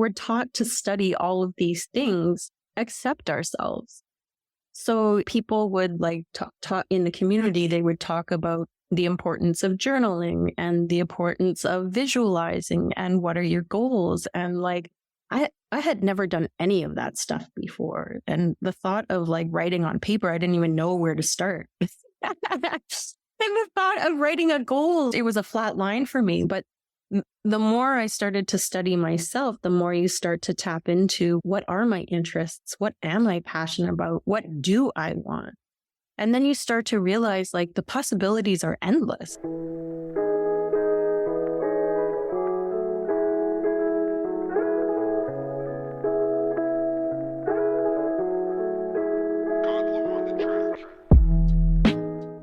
we're taught to study all of these things except ourselves. So people would like talk in the community, they would talk about the importance of journaling and the importance of visualizing and what are your goals. And like, I had never done any of that stuff before. And the thought of like writing on paper, I didn't even know where to start. And the thought of writing a goal, it was a flat line for me. But the more I started to study myself, the more you start to tap into what are my interests? What am I passionate about? What do I want? And then you start to realize like the possibilities are endless.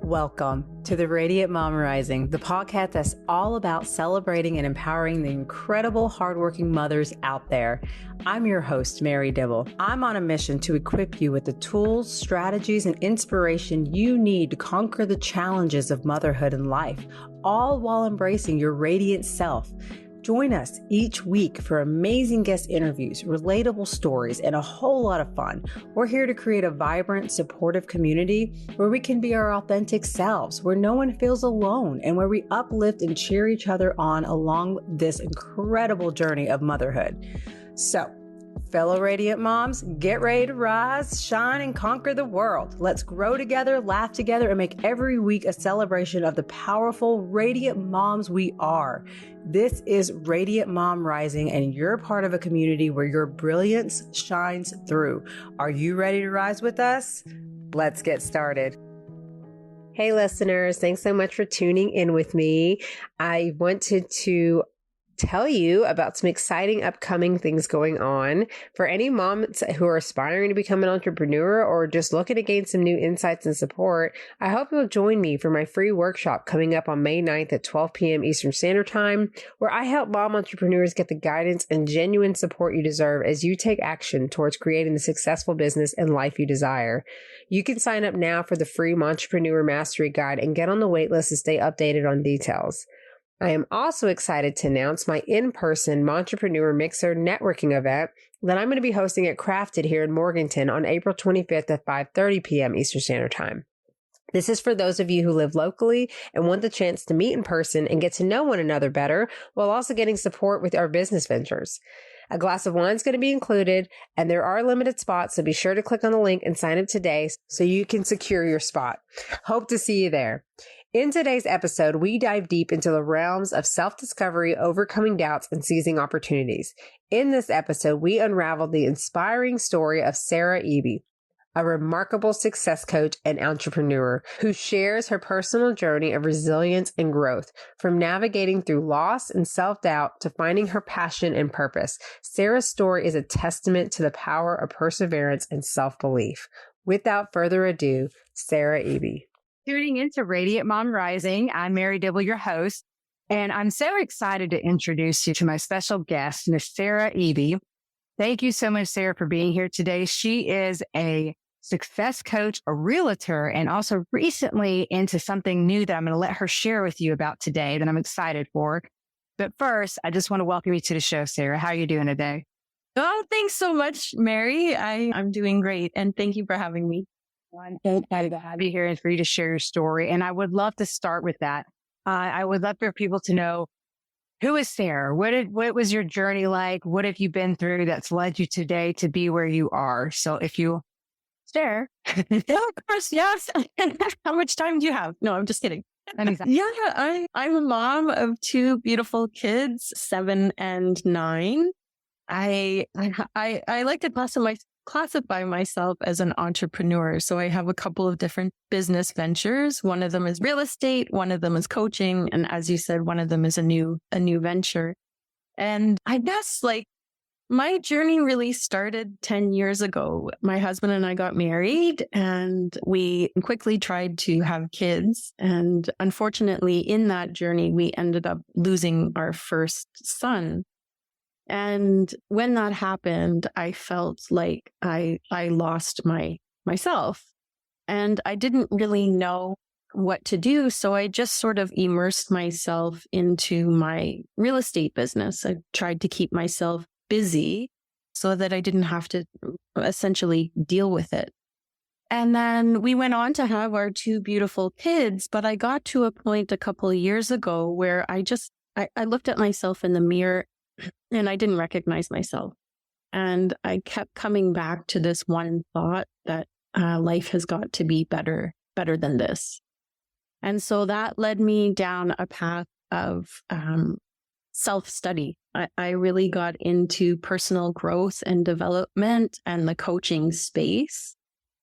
Welcome to the Radiant Mom Rising, the podcast that's all about celebrating and empowering the incredible hardworking mothers out there. I'm your host, Mary Dibble. I'm on a mission to equip you with the tools, strategies, and inspiration you need to conquer the challenges of motherhood and life, all while embracing your radiant self. Join us each week for amazing guest interviews, relatable stories, and a whole lot of fun. We're here to create a vibrant, supportive community where we can be our authentic selves, where no one feels alone, and where we uplift and cheer each other on along this incredible journey of motherhood. So, fellow Radiant Moms, get ready to rise, shine, and conquer the world. Let's grow together, laugh together, and make every week a celebration of the powerful, radiant moms we are. This is Radiant Mom Rising, and you're part of a community where your brilliance shines through. Are you ready to rise with us? Let's get started. Hey, listeners. Thanks so much for tuning in with me. I wanted to tell you about some exciting upcoming things going on. For any moms who are aspiring to become an entrepreneur or just looking to gain some new insights and support, I hope you'll join me for my free workshop coming up on May 9th at 12 p.m. Eastern Standard Time, where I help mom entrepreneurs get the guidance and genuine support you deserve as you take action towards creating the successful business and life you desire. You can sign up now for the free Entrepreneur Mastery Guide and get on the waitlist to stay updated on details. I am also excited to announce my in-person Montrepreneur Mixer networking event that I'm going to be hosting at Crafted here in Morganton on April 25th at 5:30 p.m. Eastern Standard Time. This is for those of you who live locally and want the chance to meet in person and get to know one another better while also getting support with our business ventures. A glass of wine is going to be included, and there are limited spots, so be sure to click on the link and sign up today so you can secure your spot. Hope to see you there. In today's episode, we dive deep into the realms of self-discovery, overcoming doubts, and seizing opportunities. In this episode, we unravel the inspiring story of Sarah Eby, a remarkable success coach and entrepreneur who shares her personal journey of resilience and growth. From navigating through loss and self-doubt to finding her passion and purpose, Sarah's story is a testament to the power of perseverance and self-belief. Without further ado, Sarah Eby. Tuning into Radiant Mom Rising. I'm Mary Dibble, your host, and I'm so excited to introduce you to my special guest, Miss Sarah Eby. Thank you so much, Sarah, for being here today. She is a success coach, a realtor, and also recently into something new that I'm going to let her share with you about today that I'm excited for. But first, I just want to welcome you to the show, Sarah. How are you doing today? Oh, thanks so much, Mary. I'm doing great. And thank you for having me. I'm so excited to have you here and for you to share your story. And I would love to start with that. I would love for people to know, who is Sarah? What was your journey like? What have you been through that's led you today to be where you are? So if you share. Yeah, of course, yes. How much time do you have? No, I'm just kidding. Yeah, I'm a mom of two beautiful kids, 7 and 9. I like to classify myself as an entrepreneur. So I have a couple of different business ventures. One of them is real estate. One of them is coaching. And as you said, one of them is a new venture. And I guess like my journey really started 10 years ago. My husband and I got married and we quickly tried to have kids. And unfortunately, in that journey, we ended up losing our first son. And when that happened, I felt like I lost myself and I didn't really know what to do. So I just sort of immersed myself into my real estate business. I tried to keep myself busy so that I didn't have to essentially deal with it. And then we went on to have our two beautiful kids. But I got to a point a couple of years ago where I looked at myself in the mirror and I didn't recognize myself. And I kept coming back to this one thought that life has got to be better than this. And so that led me down a path of self-study. I really got into personal growth and development and the coaching space.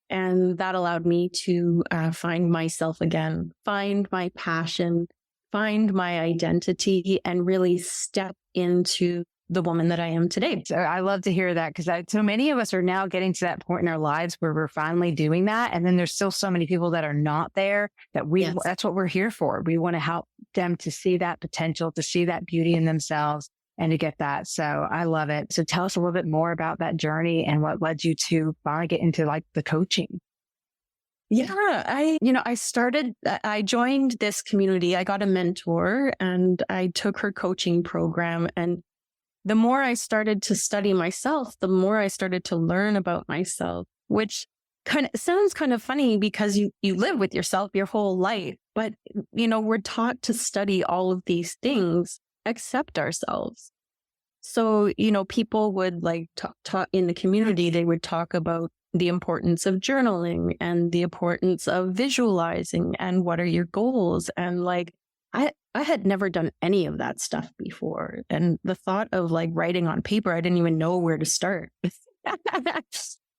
And that allowed me to find myself again, find my passion, find my identity, and really step into the woman that I am today. So I love to hear that, because so many of us are now getting to that point in our lives where we're finally doing that. And then there's still so many people that are not there, that that's what we're here for. We want to help them to see that potential, to see that beauty in themselves, and to get that. So I love it. So tell us a little bit more about that journey and what led you to finally get into like the coaching. Yeah, I joined this community. I got a mentor and I took her coaching program. And the more I started to study myself, the more I started to learn about myself, which sounds kind of funny because you live with yourself your whole life. But, we're taught to study all of these things except ourselves. So, people would like talk in the community, they would talk about the importance of journaling and the importance of visualizing and what are your goals. And like, I had never done any of that stuff before. And the thought of like writing on paper, I didn't even know where to start. And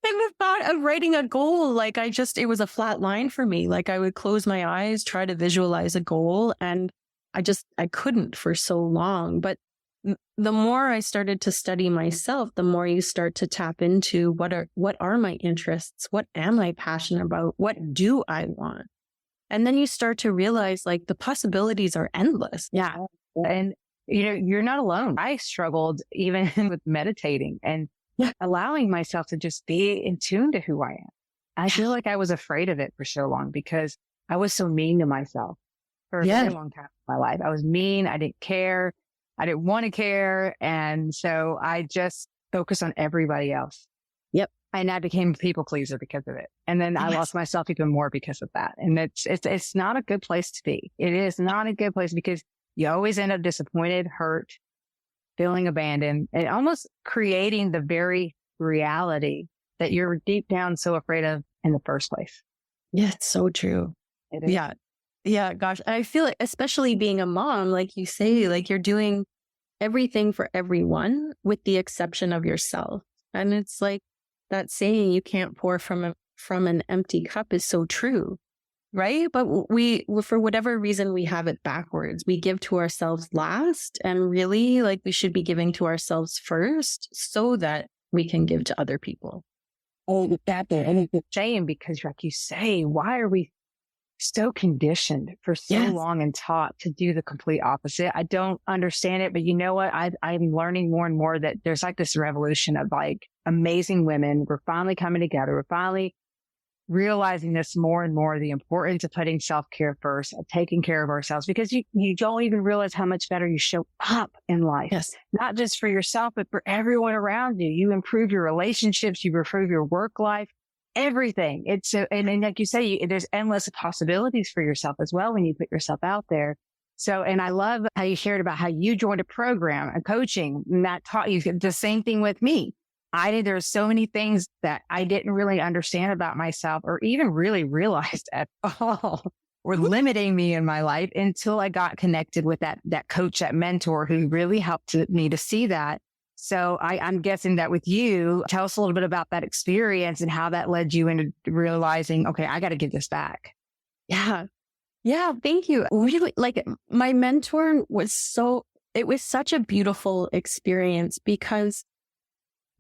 the thought of writing a goal, like it was a flat line for me. Like I would close my eyes, try to visualize a goal. And I couldn't for so long. But the more I started to study myself, the more you start to tap into what are my interests? What am I passionate about? What do I want? And then you start to realize like the possibilities are endless. Yeah. And, you're not alone. I struggled even with meditating and allowing myself to just be in tune to who I am. I feel like I was afraid of it for so long because I was so mean to myself for a very long time in my life. I was mean. I didn't care. I didn't want to care. And so I just focused on everybody else. Yep. And I became a people pleaser because of it. And then I lost myself even more because of that. And it's not a good place to be. It is not a good place because you always end up disappointed, hurt, feeling abandoned, and almost creating the very reality that you're deep down so afraid of in the first place. Yeah, it's so true. It is. Yeah. Yeah, gosh. I feel like, especially being a mom, like you say, like you're doing everything for everyone with the exception of yourself. And it's like that saying, you can't pour from an empty cup is so true, right? But we, for whatever reason, we have it backwards. We give to ourselves last, and really like we should be giving to ourselves first so that we can give to other people. Oh, that's a shame because like you say, why are we so conditioned for so long and taught to do the complete opposite? I don't understand it, but you know what? I'm learning more and more that there's like this revolution of like amazing women. We're finally coming together. We're finally realizing this more and more, the importance of putting self-care first, of taking care of ourselves, because you don't even realize how much better you show up in life. Yes. Not just for yourself, but for everyone around you. You improve your relationships, you improve your work life. Everything. It's so, and like you say, there's endless possibilities for yourself as well when you put yourself out there. So, and I love how you shared about how you joined a program, a coaching, and that taught you the same thing with me. There's so many things that I didn't really understand about myself or even really realized at all were limiting me in my life until I got connected with that coach, that mentor who really helped me to see that. So I'm guessing that with you, tell us a little bit about that experience and how that led you into realizing, okay, I got to give this back. Yeah. Yeah. Thank you. Really, like my mentor it was such a beautiful experience because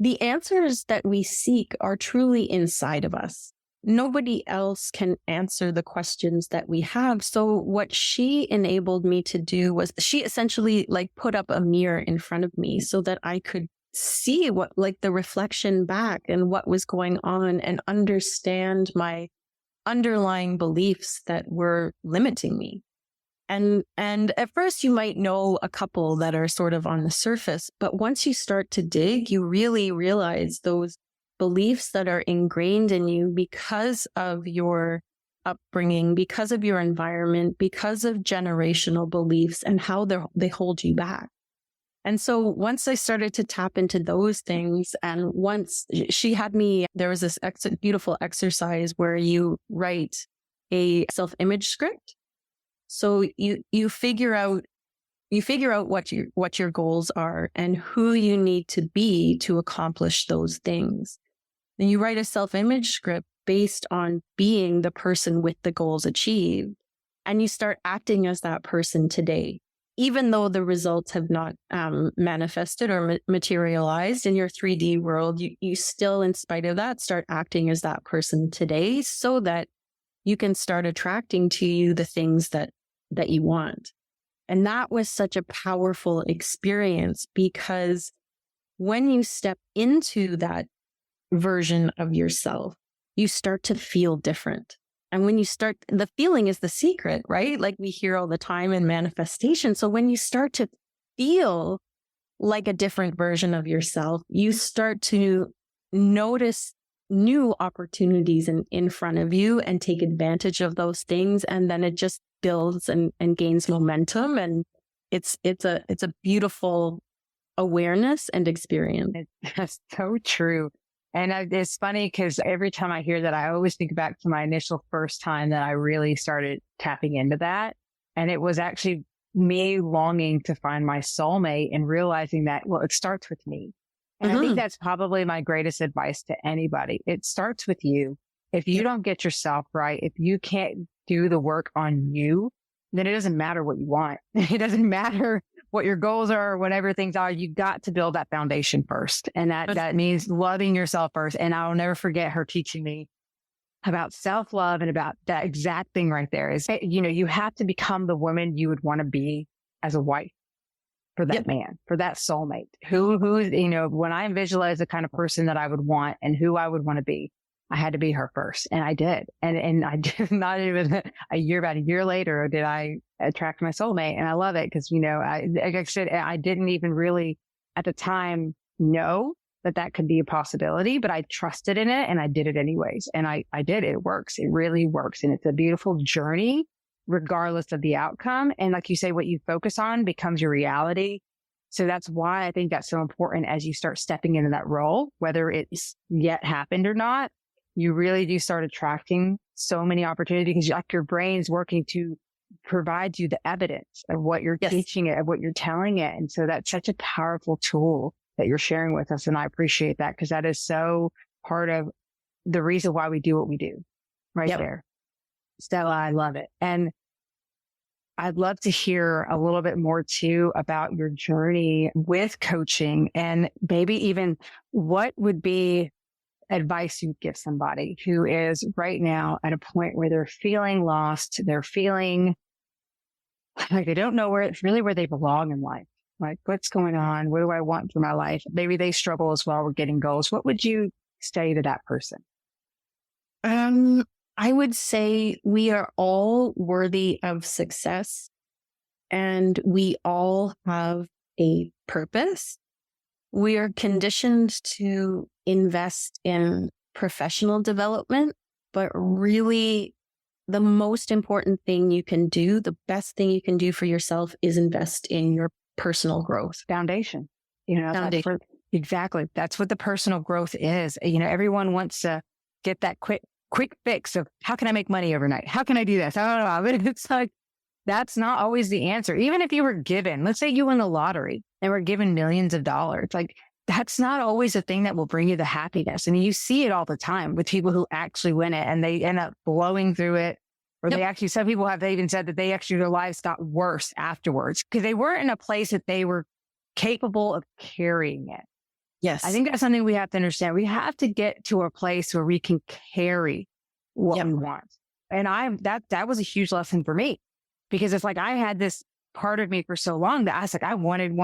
the answers that we seek are truly inside of us. Nobody else can answer the questions that we have. So what she enabled me to do was she essentially like put up a mirror in front of me so that I could see what like the reflection back and what was going on and understand my underlying beliefs that were limiting me. And at first you might know a couple that are sort of on the surface, but once you start to dig, you really realize those beliefs that are ingrained in you because of your upbringing, because of your environment, because of generational beliefs and how they hold you back. And so once I started to tap into those things, and once she had me, there was this beautiful exercise where you write a self-image script. So you figure out what your goals are and who you need to be to accomplish those things. Then you write a self-image script based on being the person with the goals achieved, and you start acting as that person today. Even though the results have not manifested or materialized in your 3D world, you still, in spite of that, start acting as that person today so that you can start attracting to you the things that you want. And that was such a powerful experience, because when you step into that version of yourself, you start to feel different. And when you start, the feeling is the secret, right? Like we hear all the time in manifestation. So when you start to feel like a different version of yourself, you start to notice new opportunities in front of you and take advantage of those things. And then it just builds and gains momentum. And it's a beautiful awareness and experience. That's so true. And it's funny because every time I hear that, I always think back to my initial first time that I really started tapping into that. And it was actually me longing to find my soulmate and realizing that, well, it starts with me. And I think that's probably my greatest advice to anybody. It starts with you. If you don't get yourself right, if you can't do the work on you, then it doesn't matter what you want. It doesn't matter what your goals are or whatever things are. You got to build that foundation first. And that means loving yourself first. And I'll never forget her teaching me about self-love and about that exact thing right there is, you have to become the woman you would want to be as a wife for that man, for that soulmate who, when I visualize the kind of person that I would want and who I would want to be, I had to be her first. And I did. And I did not even about a year later did I attract my soulmate. And I love it because, like I said, I didn't even really at the time know that could be a possibility, but I trusted in it and I did it anyways. And I did. It works. It really works. And it's a beautiful journey regardless of the outcome. And like you say, what you focus on becomes your reality. So that's why I think that's so important as you start stepping into that role, whether it's yet happened or not. You really do start attracting so many opportunities because your brain's working to provide you the evidence of what you're teaching it, of what you're telling it. And so that's such a powerful tool that you're sharing with us. And I appreciate that because that is so part of the reason why we do what we do there. Stella, I love it. And I'd love to hear a little bit more too about your journey with coaching and maybe even what would be advice you'd give somebody who is right now at a point where they're feeling lost. They're feeling like they don't know where they belong in life. Like, what's going on? What do I want for my life? Maybe they struggle as well with getting goals. What would you say to that person? I would say we are all worthy of success and we all have a purpose. We are conditioned to invest in professional development, but really the most important thing you can do, the best thing you can do for yourself is invest in your personal growth. Foundation. Exactly. That's what the personal growth is. Everyone wants to get that quick fix of how can I make money overnight? How can I do this? I don't know. But it's like, that's not always the answer. Even if you were given, let's say you win the lottery and were given millions of dollars, like that's not always a thing that will bring you the happiness. And you see it all the time with people who actually win it and they end up blowing through it. Or some people they even said that their lives got worse afterwards because they weren't in a place that they were capable of carrying it. Yes. I think that's something we have to understand. We have to get to a place where we can carry what we want. And that was a huge lesson for me because it's like, I had this part of me for so long that I was like, I wanted.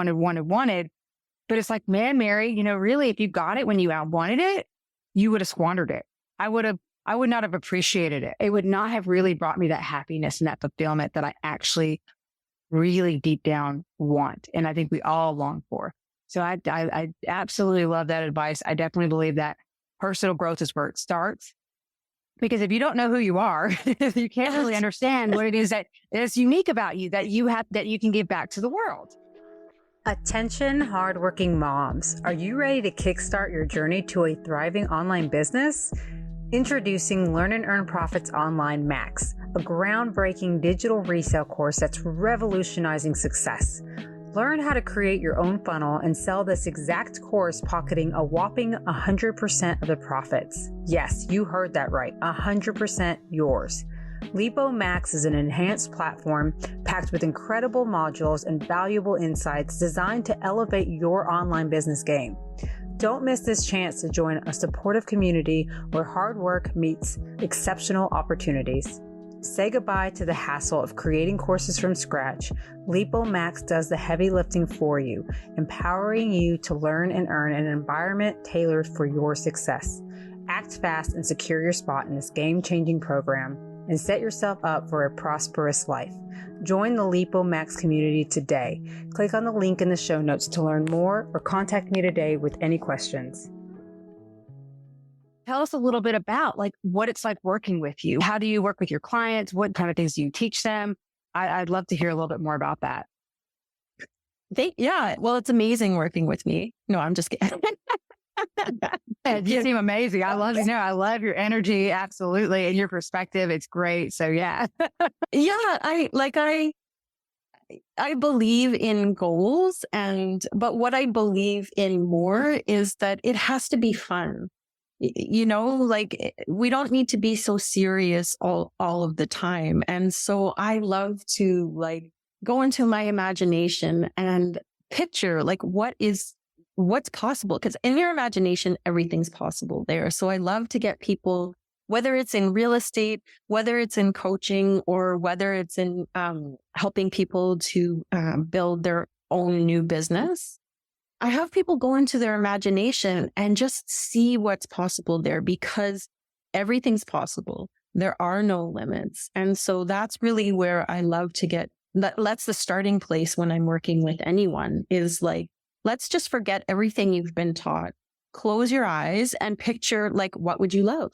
But it's like, man, Mary, really, if you got it when you wanted it, you would have squandered it. I would have I would not have appreciated it. It would not have really brought me that happiness and that fulfillment that I actually really deep down want. And I think we all long for. So I absolutely love that advice. I definitely believe that personal growth is where it starts. Because if you don't know who you are, you can't really understand what it is that is unique about you that you have, that you can give back to the world. Attention, hardworking moms. Are you ready to kickstart your journey to a thriving online business? Introducing Learn and Earn Profits Online Max, a groundbreaking digital resale course that's revolutionizing success. Learn how to create your own funnel and sell this exact course, pocketing a whopping 100% of the profits. Yes, you heard that right, 100% yours. Lipo Max is an enhanced platform packed with incredible modules and valuable insights designed to elevate your online business game. Don't miss this chance to join a supportive community where hard work meets exceptional opportunities. Say goodbye to the hassle of creating courses from scratch. Lipo Max does the heavy lifting for you, empowering you to learn and earn in an environment tailored for your success. Act fast and secure your spot in this game-changing program and set yourself up for a prosperous life. Join the Lipo Max community today. Click on the link in the show notes to learn more or contact me today with any questions. Tell us a little bit about like what it's like working with you. How do you work with your clients? What kind of things do you teach them? I'd love to hear a little bit more about that. Well, it's amazing working with me. No, I'm just kidding. You seem amazing. I love your energy. Absolutely. And your perspective. It's great. So yeah. I believe in goals but what I believe in more is that it has to be fun. We don't need to be so serious all of the time. And so I love to go into my imagination and picture what's possible. Because in your imagination, everything's possible there. So I love to get people, whether it's in real estate, whether it's in coaching, or whether it's in helping people to build their own new business. I have people go into their imagination and just see what's possible there, because everything's possible. There are no limits. And so that's really where I love to get. That's the starting place when I'm working with anyone, is let's just forget everything you've been taught. Close your eyes and picture, what would you love?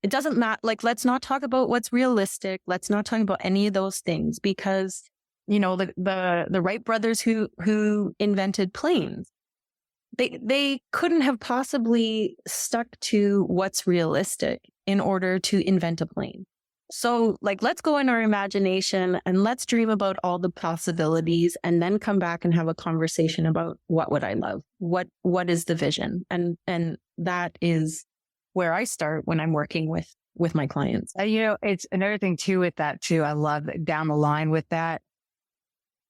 It doesn't matter. Let's not talk about what's realistic. Let's not talk about any of those things, because the Wright brothers who invented planes, they couldn't have possibly stuck to what's realistic in order to invent a plane. So let's go in our imagination and let's dream about all the possibilities, and then come back and have a conversation about what would I love? What is the vision? And that is where I start when I'm working with my clients. It's another thing too with that too. I love down the line with that.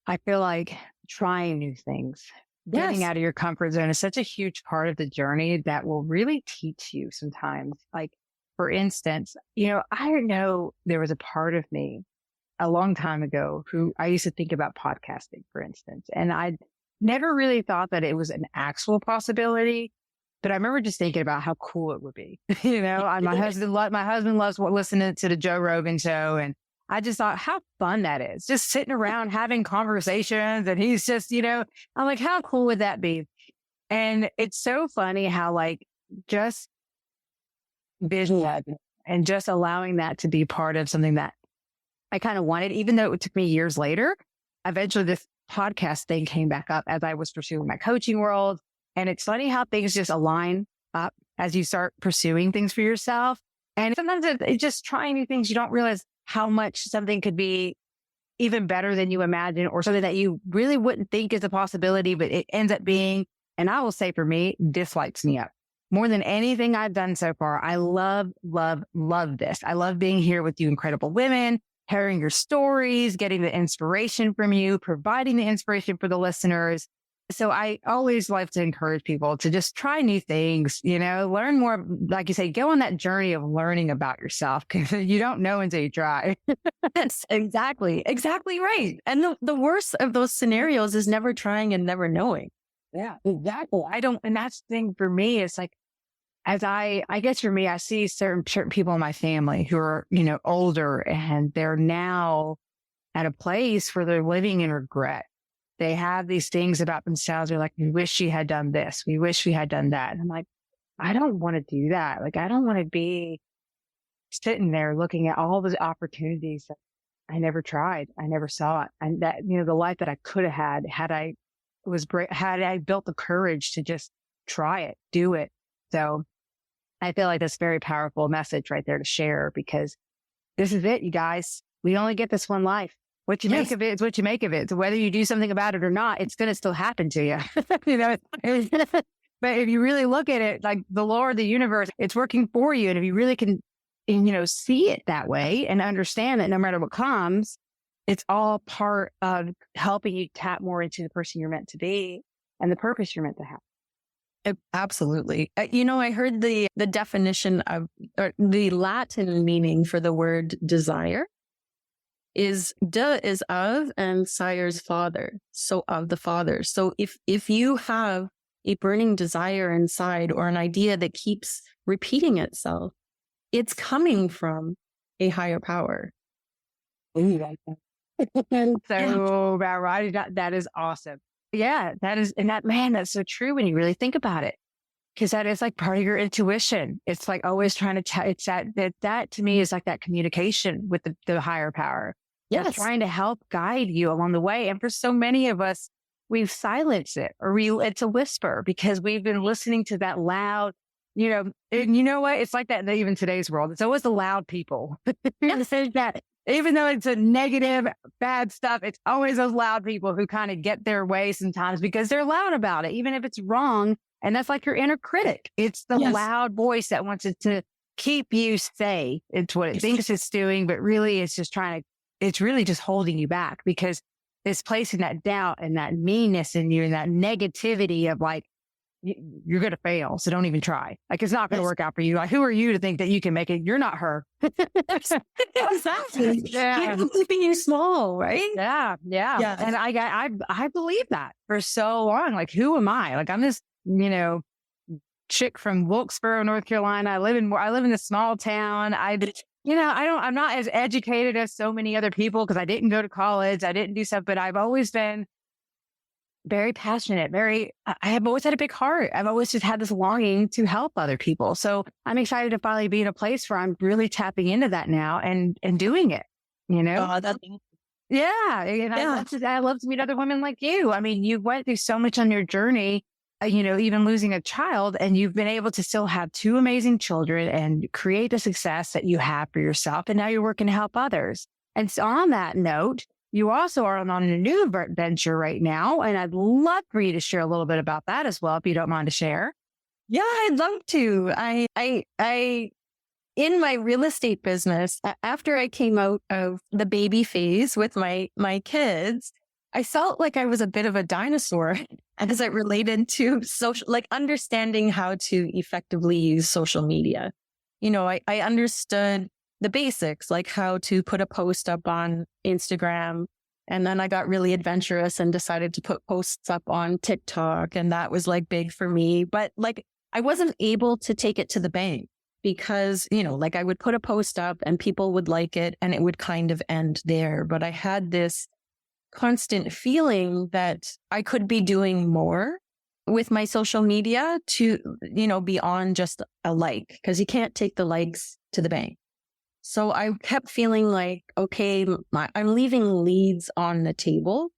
I feel like trying new things, getting out of your comfort zone is such a huge part of the journey that will really teach you sometimes. For instance, I know there was a part of me a long time ago who I used to think about podcasting, for instance, and I never really thought that it was an actual possibility. But I remember just thinking about how cool it would be. My husband loves listening to the Joe Rogan show, and I just thought how fun that is, just sitting around having conversations, and he's just, I'm like, how cool would that be? And it's so funny how just visualizing and just allowing that to be part of something that I kind of wanted, even though it took me years later. Eventually this podcast thing came back up as I was pursuing my coaching world. And it's funny how things just align up as you start pursuing things for yourself. And sometimes it's just trying new things. You don't realize how much something could be even better than you imagine, or something that you really wouldn't think is a possibility, but it ends up being, and I will say for me, this lights me up more than anything I've done so far. I love, love, love this. I love being here with you incredible women, hearing your stories, getting the inspiration from you, providing the inspiration for the listeners. So I always like to encourage people to just try new things, learn more. Like you say, go on that journey of learning about yourself, because you don't know until you try. That's exactly right. And the worst of those scenarios is never trying and never knowing. Yeah, exactly. And that's the thing for me. It's I guess for me, I see certain people in my family who are, older, and they're now at a place where they're living in regret. They have these things about themselves. They're like, we wish she had done this. We wish we had done that. And I'm like, I don't want to do that. Like, I don't want to be sitting there looking at all the opportunities that I never tried. I never saw it. And that, the life that I could have had I built the courage to just try it, do it. So I feel like that's a very powerful message right there to share, because this is it, you guys. We only get this one life. What you make of it is what you make of it. So whether you do something about it or not, it's going to still happen to you. But if you really look at it, like the Lord, the universe, it's working for you. And if you really can, see it that way and understand that no matter what comes, it's all part of helping you tap more into the person you're meant to be and the purpose you're meant to have. Absolutely. I heard the definition of, or the Latin meaning for the word desire is de is of and sire's father. So of the father. So if you have a burning desire inside or an idea that keeps repeating itself, it's coming from a higher power. Ooh, like that. So about right. That is awesome. Yeah, that is, and that's so true when you really think about it, because that is like part of your intuition. It's like always trying to, it's that to me is like that communication with the higher power. Yes. Trying to help guide you along the way. And for so many of us, we've silenced it, or it's a whisper because we've been listening to that loud, and you know what? It's like that in even today's world. It's always the loud people. That even though it's a negative, bad stuff, it's always those loud people who kind of get their way sometimes because they're loud about it, even if it's wrong. And that's like your inner critic. It's the loud voice that wants it to keep you safe. It's what it thinks it's doing, but really it's really just holding you back, because it's placing that doubt and that meanness in you and that negativity of like, you're going to fail. So don't even try. Like, it's not going to work out for you. Like, who are you to think that you can make it? You're not her. Exactly. Yeah. Keeping you small, right? Yeah. And I believe that for so long. Like, who am I? Like, I'm this, chick from Wilkesboro, North Carolina. I live in a small town. I'm not as educated as so many other people because I didn't go to college. I didn't do stuff, but I've always been very passionate, I have always had a big heart. I've always just had this longing to help other people. So I'm excited to finally be in a place where I'm really tapping into that now and doing it, Yeah. And I love to meet other women like you. I mean, you went through so much on your journey, even losing a child, and you've been able to still have two amazing children and create the success that you have for yourself. And now you're working to help others. And so on that note, you also are on a new venture right now. And I'd love for you to share a little bit about that as well, if you don't mind to share. Yeah, I'd love to. I in my real estate business, after I came out of the baby phase with my kids, I felt like I was a bit of a dinosaur as it related to social, like understanding how to effectively use social media. I understood the basics, like how to put a post up on Instagram. And then I got really adventurous and decided to put posts up on TikTok. And that was like big for me. But like, I wasn't able to take it to the bank because, like I would put a post up and people would like it and it would kind of end there. But I had this constant feeling that I could be doing more with my social media to, beyond just a like, because you can't take the likes to the bank. So I kept feeling like, okay, I'm leaving leads on the table,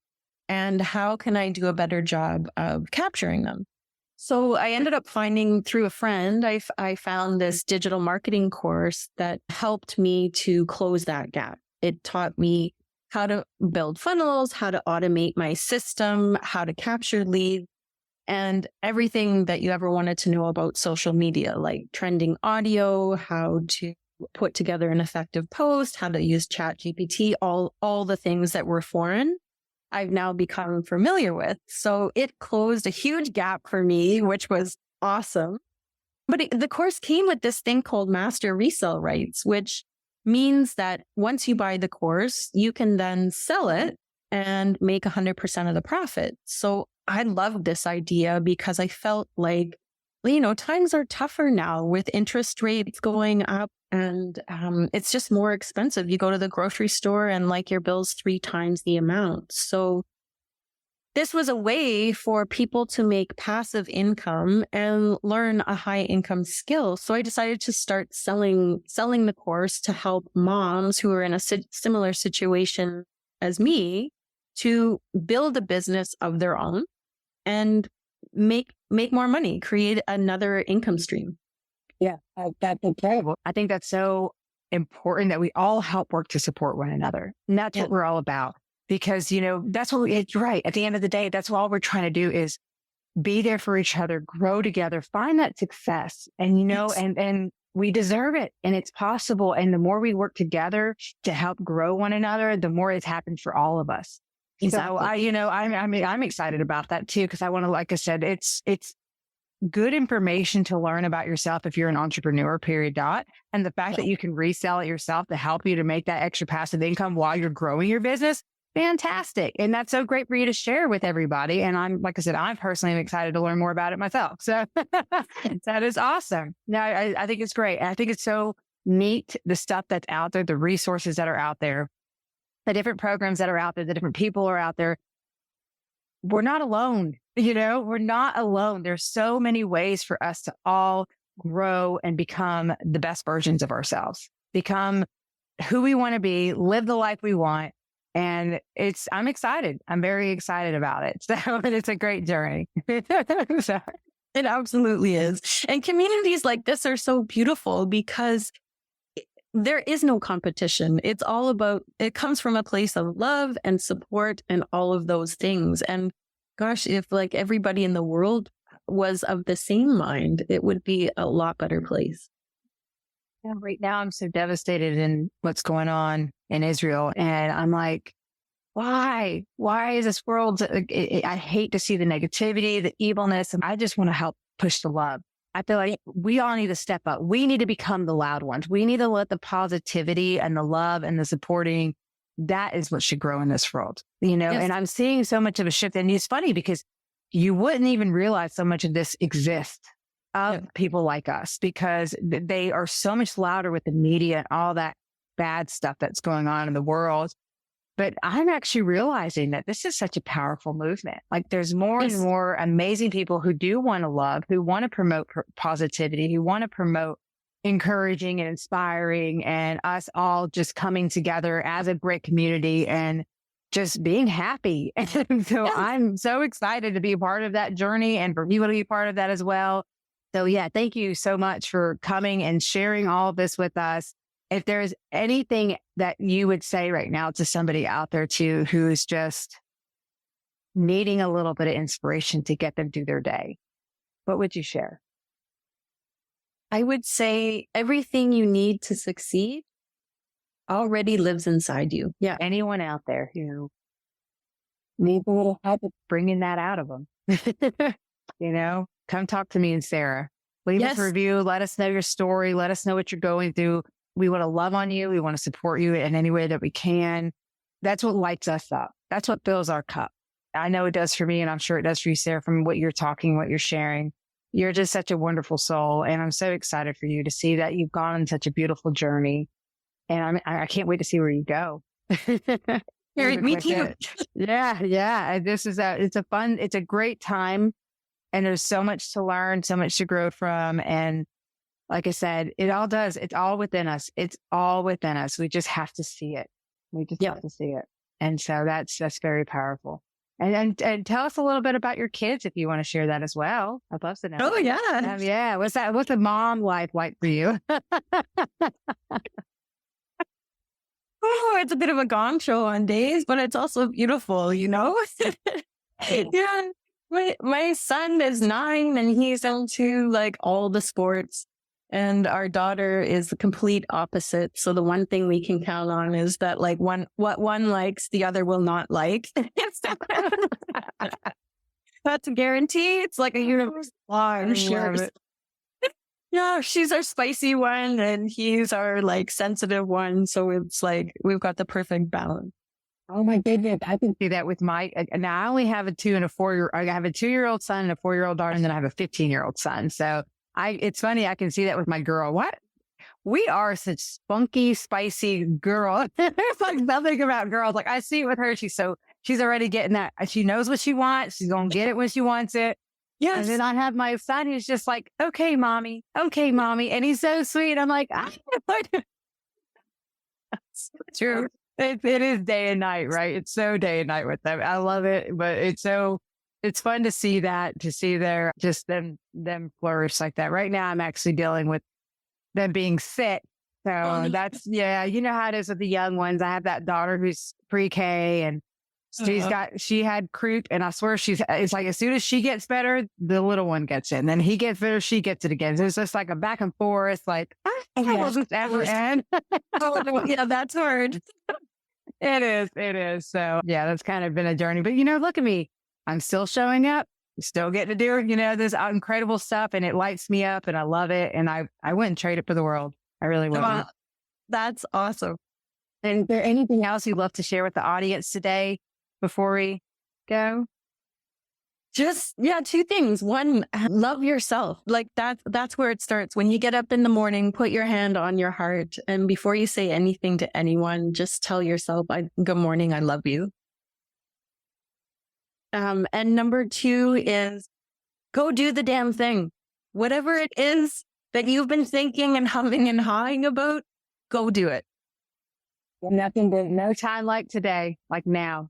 and how can I do a better job of capturing them? So I ended up finding through a friend, I found this digital marketing course that helped me to close that gap. It taught me how to build funnels, how to automate my system, how to capture leads, and everything that you ever wanted to know about social media, like trending audio, how to put together an effective post, how to use ChatGPT, all the things that were foreign, I've now become familiar with. So it closed a huge gap for me, which was awesome. But the course came with this thing called master resale rights, which means that once you buy the course, you can then sell it and make 100% of the profit. So I loved this idea because I felt like times are tougher now with interest rates going up, and it's just more expensive. You go to the grocery store and like your bill's 3 times the amount. So this was a way for people to make passive income and learn a high income skill. So I decided to start selling the course to help moms who are in a similar situation as me to build a business of their own and make more money, create another income stream. Yeah, that's incredible. I think that's so important that we all help work to support one another. And that's what we're all about. Because, that's what it's right. At the end of the day, that's all we're trying to do is be there for each other, grow together, find that success. And, and we deserve it and it's possible. And the more we work together to help grow one another, the more it's happened for all of us. Exactly. So I'm excited about that too. Cause I want to, like I said, it's good information to learn about yourself if you're an entrepreneur, period. And the fact that you can resell it yourself to help you to make that extra passive income while you're growing your business. Fantastic. And that's so great for you to share with everybody. And I'm, like I said, I'm personally excited to learn more about it myself. So that is awesome. No, I think it's great. And I think it's so neat, the stuff that's out there, the resources that are out there, the different programs that are out there, the different people are out there. We're not alone. We're not alone. There's so many ways for us to all grow and become the best versions of ourselves, become who we want to be, live the life we want. And I'm excited. I'm very excited about it. So it's a great journey. So, it absolutely is. And communities like this are so beautiful because there is no competition. It comes from a place of love and support and all of those things. And gosh, if like everybody in the world was of the same mind, it would be a lot better place. Yeah, right now I'm so devastated in what's going on in Israel. And I'm like, why? Why is this world? I hate to see the negativity, the evilness. And I just want to help push the love. I feel like we all need to step up. We need to become the loud ones. We need to let the positivity and the love and the supporting, that is what should grow in this world, Yes. And I'm seeing so much of a shift. And it's funny because you wouldn't even realize so much of this exists of people like us because they are so much louder with the media and all that bad stuff that's going on in the world. But I'm actually realizing that this is such a powerful movement. Like there's more and more amazing people who do want to love, who want to promote positivity, who want to promote encouraging and inspiring, and us all just coming together as a great community and just being happy. And so I'm so excited to be a part of that journey and for people to be part of that as well. So thank you so much for coming and sharing all of this with us. If there's anything that you would say right now to somebody out there too, who's just needing a little bit of inspiration to get them through their day, what would you share? I would say everything you need to succeed already lives inside you. Yeah. Anyone out there who needs a little help bringing that out of them, come talk to me and Sarah. Leave us a review. Let us know your story. Let us know what you're going through. We want to love on you. We want to support you in any way that we can. That's what lights us up. That's what fills our cup. I know it does for me, and I'm sure it does for you, Sarah, from what you're talking, what you're sharing. You're just such a wonderful soul. And I'm so excited for you to see that you've gone on such a beautiful journey. And I can't wait to see where you go. Me too. Yeah. It's a great time. And there's so much to learn, so much to grow from. And like I said, it's all within us. It's all within us. We just have to see it. Have to see it. And so that's very powerful. And tell us a little bit about your kids if you want to share that as well. I'd love to know. Oh yeah. What's the mom life like for you? Oh, it's a bit of a gong show on days, but it's also beautiful, Yeah. My son is 9 and he's into like all the sports, and our daughter is the complete opposite. So the one thing we can count on is that like what one likes, the other will not like. That's a guarantee. It's like a universal law. I'm sure. Yeah, she's our spicy one and he's our like sensitive one. So it's like we've got the perfect balance. Oh my goodness. I can see that with now I only have a 2 and a 4-year, I have a 2-year-old son and a 4-year-old daughter, and then I have a 15-year-old son. So it's funny. I can see that with my girl. What? We are such spunky, spicy girl. There's like nothing about girls. Like I see it with her. She's already getting that. She knows what she wants. She's going to get it when she wants it. Yes. And then I have my son who's just like, okay, mommy. And he's so sweet. I'm like, That's true. It is day and night, right? It's so day and night with them. I love it, but it's fun to see them flourish like that. Right now, I'm actually dealing with them being sick. So that's, you know how it is with the young ones. I have that daughter who's pre-K, and she had croup, and I swear it's like as soon as she gets better, the little one gets it. And then he gets better, she gets it again. So it's just like a back and forth, like, will this ever end? Yeah, that's hard. It is. So yeah, that's kind of been a journey. But look at me. I'm still showing up, still getting to do, this incredible stuff, and it lights me up, and I love it. And I wouldn't trade it for the world. I really wouldn't. Wow. That's awesome. And is there anything else you'd love to share with the audience today before we go? Just, 2 things. One, love yourself. Like that's where it starts. When you get up in the morning, put your hand on your heart. And before you say anything to anyone, just tell yourself, good morning, I love you. And number 2 is go do the damn thing. Whatever it is that you've been thinking and humming and hawing about, go do it. Nothing but no time like today, like now.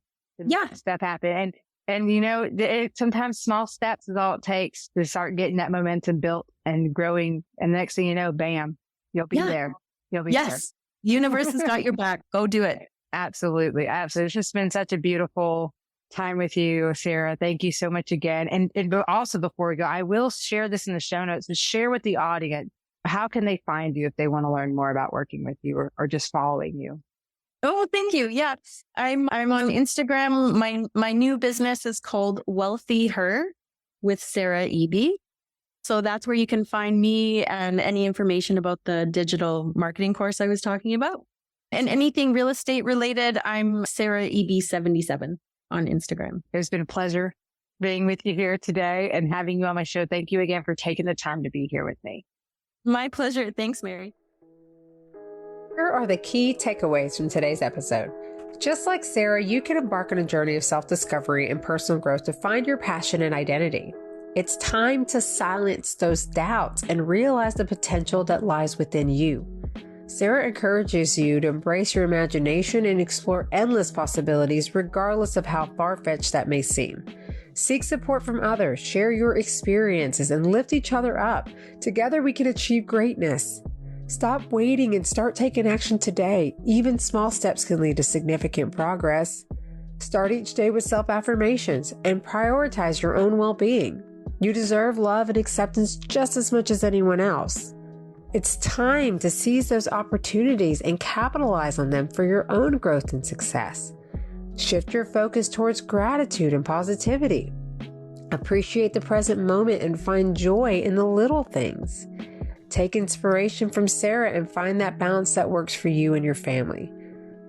Stuff happen. And sometimes small steps is all it takes to start getting that momentum built and growing. And next thing you know, bam, you'll be there. You'll be there. Yes. Universe has got your back. Go do it. Absolutely. Absolutely. It's just been such a beautiful time with you, Sarah. Thank you so much again. And also before we go, I will share this in the show notes, but share with the audience, how can they find you if they want to learn more about working with you or just following you? Oh, thank you. Yeah. I'm on Instagram. My new business is called Wealthy Her with Sarah Eby. So that's where you can find me and any information about the digital marketing course I was talking about. And anything real estate related, I'm Sarah Eby 77 on Instagram. It's been a pleasure being with you here today and having you on my show. Thank you again for taking the time to be here with me. My pleasure. Thanks, Mary. Here are the key takeaways from today's episode. Just like Sarah, you can embark on a journey of self-discovery and personal growth to find your passion and identity. It's time to silence those doubts and realize the potential that lies within you. Sarah encourages you to embrace your imagination and explore endless possibilities, regardless of how far-fetched that may seem. Seek support from others, share your experiences, and lift each other up. Together we can achieve greatness. Stop waiting and start taking action today. Even small steps can lead to significant progress. Start each day with self-affirmations and prioritize your own well-being. You deserve love and acceptance just as much as anyone else. It's time to seize those opportunities and capitalize on them for your own growth and success. Shift your focus towards gratitude and positivity. Appreciate the present moment and find joy in the little things. Take inspiration from Sarah and find that balance that works for you and your family.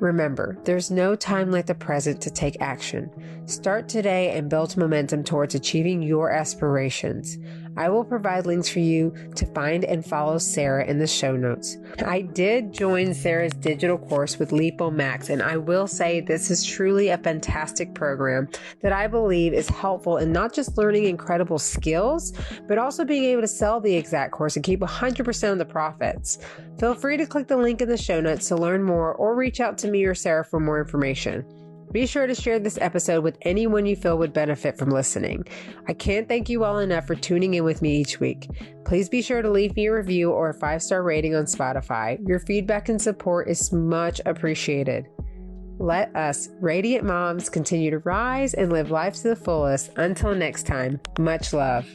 Remember, there's no time like the present to take action. Start today and build momentum towards achieving your aspirations. I will provide links for you to find and follow Sarah in the show notes. I did join Sarah's digital course with Lipo Max, and I will say this is truly a fantastic program that I believe is helpful in not just learning incredible skills, but also being able to sell the exact course and keep 100% of the profits. Feel free to click the link in the show notes to learn more or reach out to me or Sarah for more information. Be sure to share this episode with anyone you feel would benefit from listening. I can't thank you all enough for tuning in with me each week. Please be sure to leave me a review or a 5-star rating on Spotify. Your feedback and support is much appreciated. Let us radiant moms continue to rise and live life to the fullest. Until next time, much love.